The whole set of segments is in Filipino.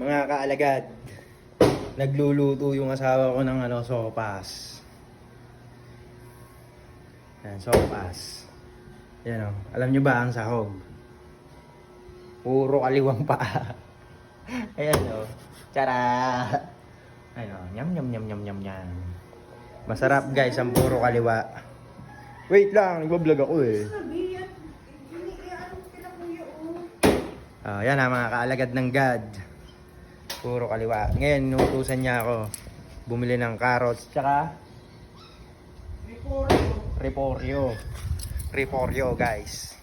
Mga kaalagad, nagluluto yung asawa ko ng sopas. Yan, sopas. Yan o. Alam nyo ba ang sahog? Puro kaliwang paa. Ayan o. Tara! Ayun o. Nyam nyam nyam nyam nyam nyam. Masarap guys ang puro kaliwa. Wait lang, nagbablog ako eh. Yan ang mga kaalagad ng God. Puro kaliwa. Ngayon, inuutusan niya ako bumili ng carrots, tsaka Reporio, guys.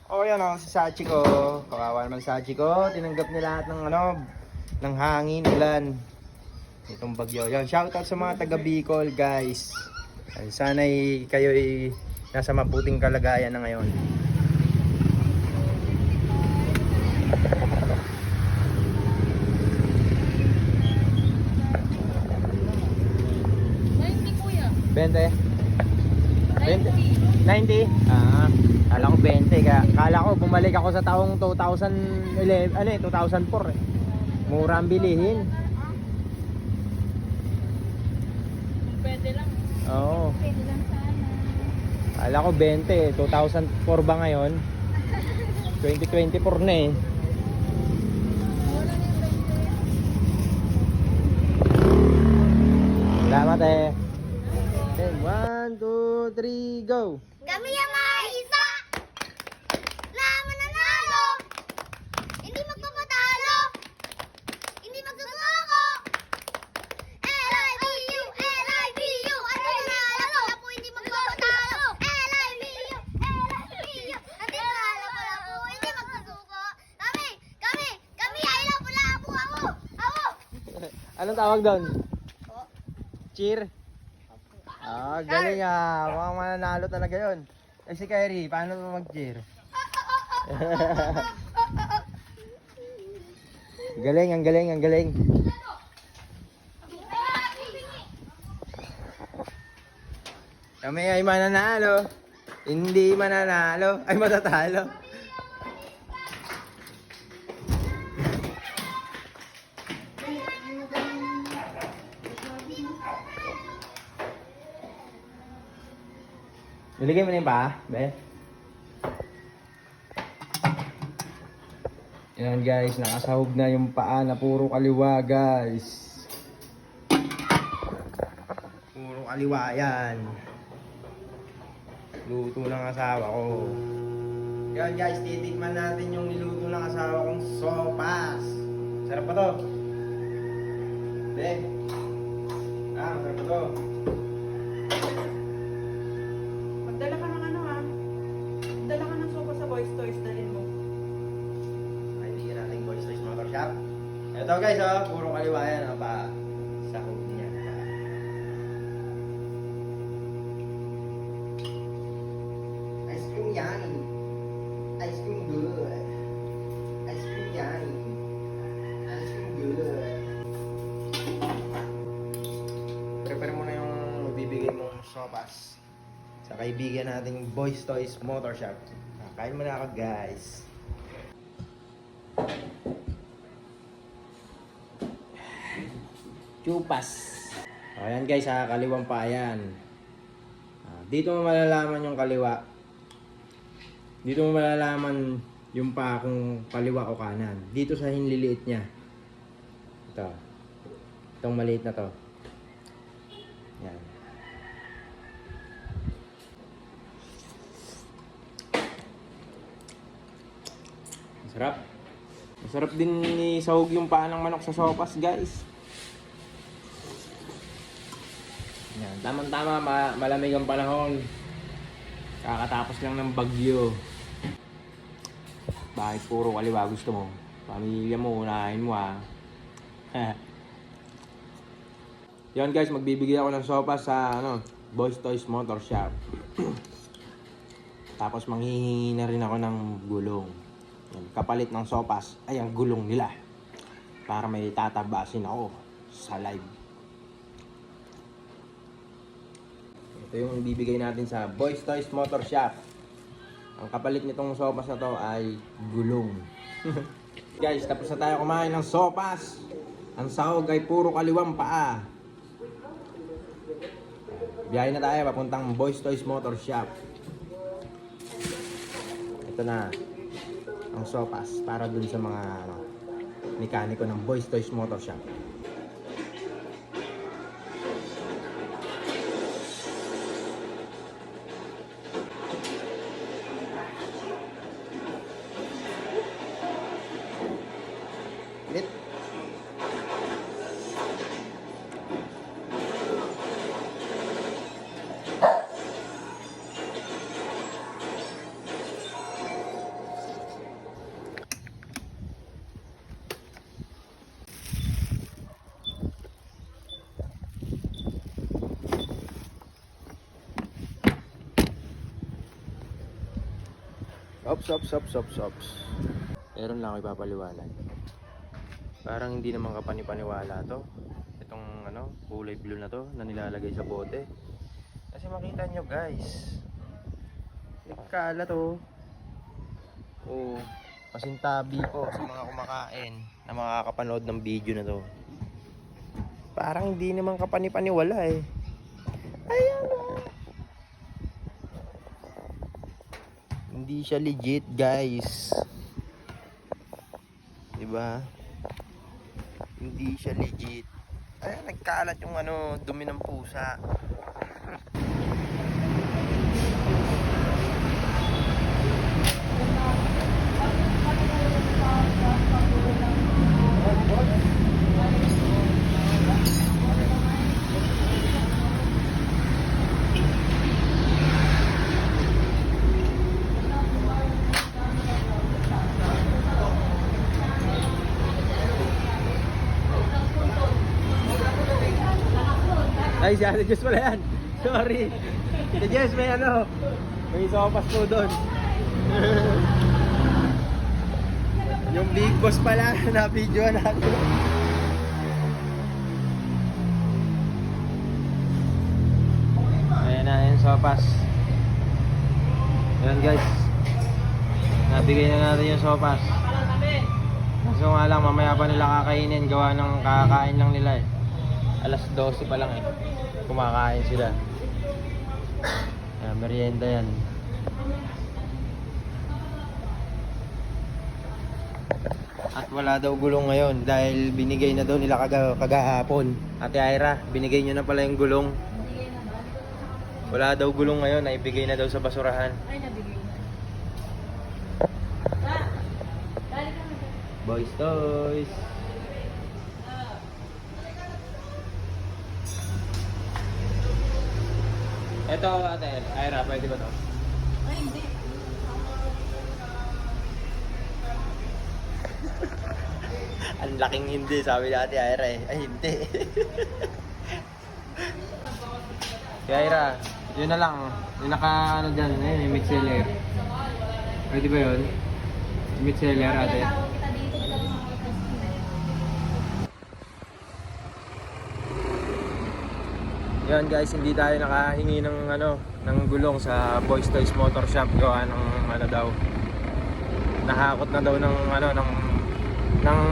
Yan o, si Sachi ko. Kawawa naman Sachi ko. Tinanggap niya lahat ng hangin, ulan. Itong bagyo. Yan, shoutout sa mga taga Bicol, guys. Sana'y kayo'y nasa mabuting kalagayan na ngayon. $20? 90? Kala ko 20. Kala ko bumalik ako sa taong 2011, 2004 eh. Mura ang bilihin. Pwede lang. Oo. Pwede lang sana. Kala ko 20 eh. 2004 ba ngayon? 2024 na eh. Wala na yung 20. Salamat eh. 1, 2, 3, go! Kami ang isa na mananalo. Hindi magpapatalo. Hindi magsusuko. L-I-V-U, L-I-V-U. Ano yung nalala? Wala po hindi magpapatalo. L-I-V-U, L-I-V-U. Hindi nalala wala po hindi magsusuko. Kami ay wala po ako. Anong tawag doon? Cheer? Galing ah. Mukhang mananalo talaga yun. Si Kyrie, paano mo mag-cheer? Galing, ang galing, ang galing. Kami ay mananalo. Hindi mananalo. Ay matatalo. Niligay mo na yung paa, be? Yan guys, nakasahog na yung paa na puro kaliwa guys. Puro kaliwa yan. Luto ng asawa ko. Yan guys, titikman natin yung niluto ng asawa kong sopas. Sarap pa to? Be? Masarap pa to? Magdala ka ng Magdala ka ng sopa sa Boys Toys, dalhin mo. Ay, bigyan natin Boys Toys Motor Shop. Ito guys, puro kaliwa yan, pa sahog niya. Ice cream yan. Ice cream good. Ice cream yan. Ice cream good. Prepare mo na yung bibigay mong sopas sa kaibigan nating Boys Toys Motor Shop. Kain mo na ako guys. Chupas. Ayan guys, kaliwang pa yan. Dito mo malalaman yung kaliwa. Dito mo malalaman yung pa kung kaliwa o kanan. Dito sa hinliliit niya. Ito. Itong maliit na to. Yan. Masarap. Masarap din isahog yung paa ng manok sa sopas, guys. Yan, tamang-tama, malamig ang panahon. Kakatapos lang ng bagyo. Bakit puro kaliwa gusto mo? Pamilya mo, unahin mo ah. Yan guys, magbibigay ako ng sopas sa Boys Toys Motor Shop. Tapos manghihingi na rin ako ng gulong. Yan, kapalit ng sopas ay ang gulong nila. Para may tatabasin ako sa live. Ito yung bibigay natin sa Boys Toys Motor Shop. Ang kapalit nitong sopas na to ay gulong. Guys, tapos na tayo kumain ng sopas. Ang sahog ay puro kaliwang paa. Biyahe na tayo papuntang Boys Toys Motor Shop. Ito na ang sopas para dun sa mga mekaniko ng Boys Toys Motor Shop. Lit. Ops. Meron lang ako ipapaliwanag. Parang hindi naman kapanipaniwala to. Itong kulay blue na to na nilalagay sa bote. Kasi makita nyo guys, nagkaala to. Oh, pasintabi po sa mga kumakain na makakapanood ng video na to. Parang hindi naman kapanipaniwala eh. Ayan o. Hindi siya legit guys. Diba? Hindi siya legit. Ay, nagkalat yung dumi ng pusa. Ay, si Ate Jess pala yan. Sorry. Si Jess may may sopas po doon. Yung big boss pala na video natin. Ayan na yung sopas. Ayan guys. Nabigay na natin yung sopas. Kaso nga lang, mamaya pa nila kakainin. Gawa ng kakakain lang nila eh. Alas 12 pa lang eh. Kumakain sila. Ayan, merienda yan. At wala daw gulong ngayon dahil binigay na daw nila kagahapon. Ate Ira, binigay nyo na pala yung gulong. Wala daw gulong ngayon, naibigay na daw sa basurahan. Ay, nabigay na. Boys Toys. Ito Ate Ira, pwede ba to? Ay, hindi. Ang laking hindi, sabi ni Ate Ira eh. Ay, hindi. Kaya Ira, yun na lang. Yung dyan, yung meat seller. Pwede ba yun? Yung meat seller, Ate. Yan guys, hindi tayo nakahingi ng ng gulong sa Boys Toys Motor Shop. Gawa ng daw. Nahakot na daw ng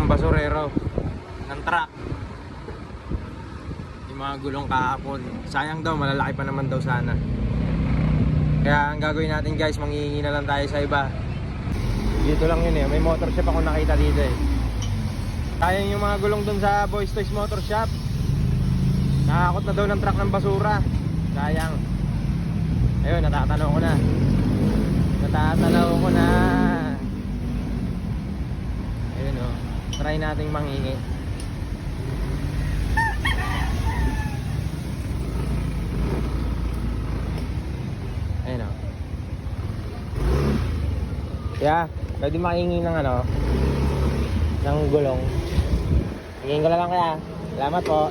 basurero, ng truck. Yung mga gulong kahapon. Sayang daw, malalaki pa naman daw sana. Kaya ang gagawin natin guys, manghihingi na lang tayo sa iba. Dito lang yun eh, may motor shop ako nakita dito eh. Sayang yung mga gulong dun sa Boys Toys Motor Shop. Nakakot na daw ng truck ng basura. Sayang. Ayun, natatanaw ko na. Ayun o. Try nating manghingi. Ayun o. Yeah, pwede makahingi ng ng gulong. Hingin ko na lang kaya. Salamat po.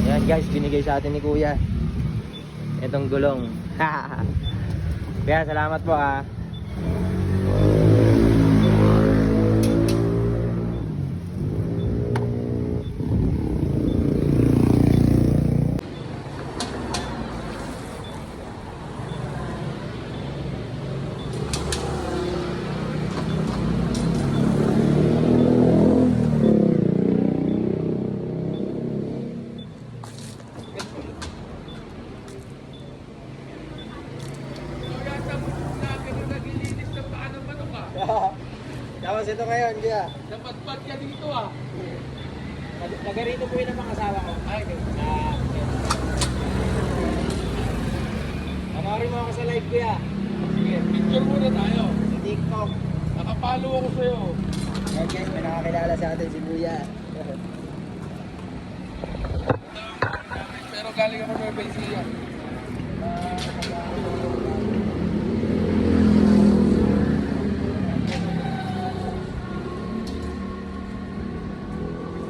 Yan guys, binigay sa atin ni Kuya itong gulong. Kaya salamat po ah. Tapos ito ngayon, kuya. Napadpad ka dito ah. Nagarito po yun ang mga asawa ko. Ay, Panoorin mo ako sa live, kuya. sige, picture muna tayo. Sa TikTok. Nakapalo ako sa'yo. Ayan guys, may nakakilala sa atin si kuya. Pero galing ako ng Bensia.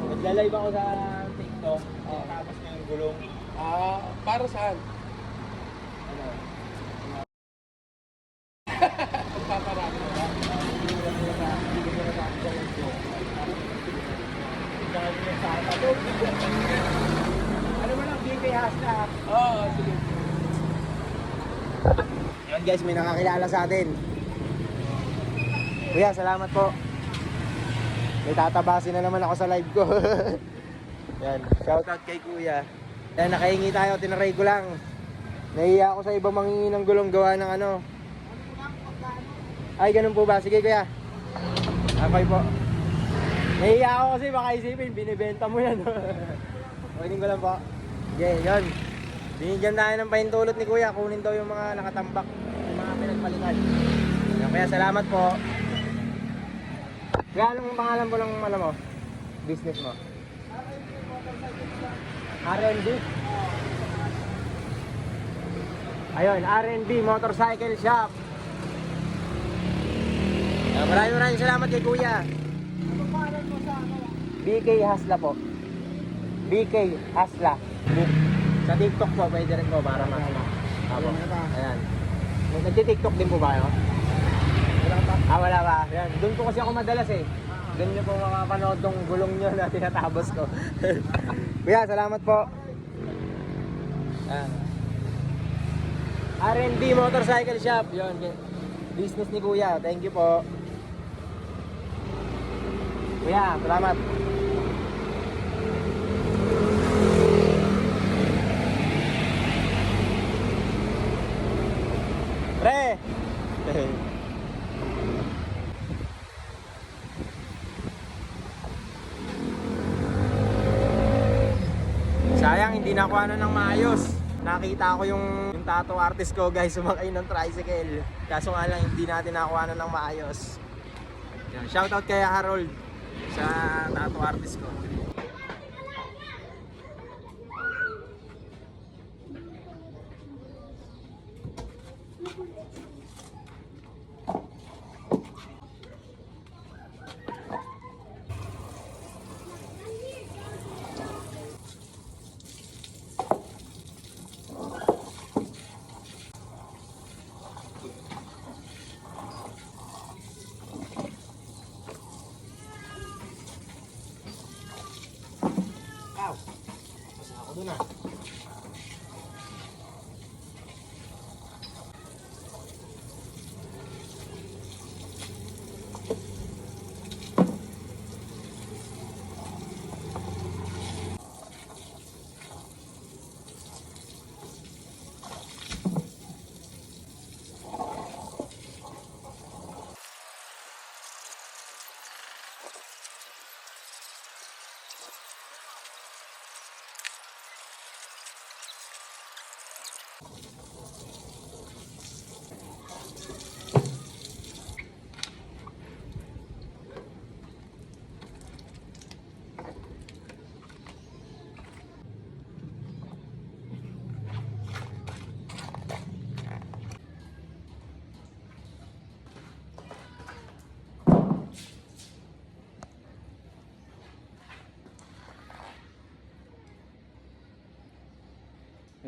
Nagla-live ako sa TikTok. Tapos na yung gulong. Ah, para saan? Ano? Pagpaparami mo ba? Ano mo lang, BK Hasla. Oo, sige. Yan guys, may nakakilala sa atin. Kuya, salamat po. May tatabasin na naman ako sa live ko. Yan, shoutout kay kuya. Yan, nakahingi tayo, tinaray ko lang. Nahiya ako sa iba mangingi ng gulong gawa ng ano. Ay, ganun po ba? Sige kuya. Okay po. Nahiya ako kasi baka isipin, binibenta mo yan. Kunin ko lang po. Okay, yun. Binigyan tayo ng pahintulot ni kuya. Kunin daw yung mga nakatambak, yung mga pinagpalitan. Yan, kaya salamat po. Kaya anong pangalan mo ng ano mo? Business mo? R&B? Ayun, R&B Motorcycle Shop. Maraming salamat kay kuya. BK Hasla po. BK Hasla. Sa TikTok po, pwede rin po para makita. Apo. Ayan. Nagti-TikTok din po ba kayo? Wala pa. Ayan. Doon po kasi ako madalas eh. Doon nyo po makapanood tong gulong nyo na tinatabos ko. Kuya, salamat po. Ayan. R&B Motorcycle Shop. Yun. Business ni kuya. Thank you po. Kuya, salamat. Pre! Sayang, hindi nakuha na ng maayos. Nakita ko yung tattoo artist ko guys, sumakay ng tricycle. Kaso nga lang, hindi natin nakuha na ng maayos. Yan, shoutout kay Harold sa tattoo artist ko. Basta ako dun ah.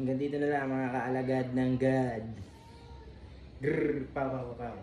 Hanggang dito na lang mga kaalagad ng God. Grrr, pow, pow, pow.